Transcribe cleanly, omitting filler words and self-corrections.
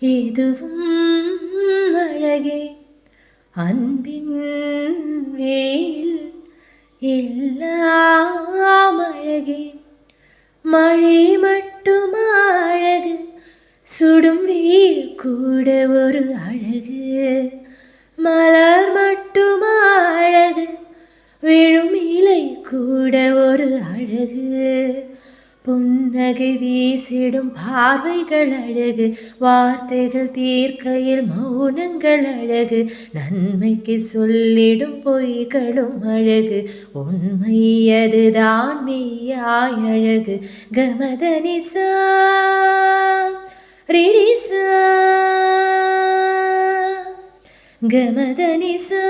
எதுவும் அழகே அன்பின் விழியில் எல்லாம் அழகே. மழை மட்டும் அழகு, சுடும் வெயில் கூட ஒரு அழகு. மலர் மட்டும் அழகு, விழும் இலை கூட ஒரு அழகு. புன்னகை வீசிடும் பார்வைகள் அழகு, வார்த்தைகள் தீர்க்கையில் மௌனங்கள் அழகு. நன்மைக்கு சொல்லிடும் பொய்களும் அழகு, உண்மை அதுதான் மெய்யாய் அழகு. கமதனிசா ரிரிசா கமதனிசா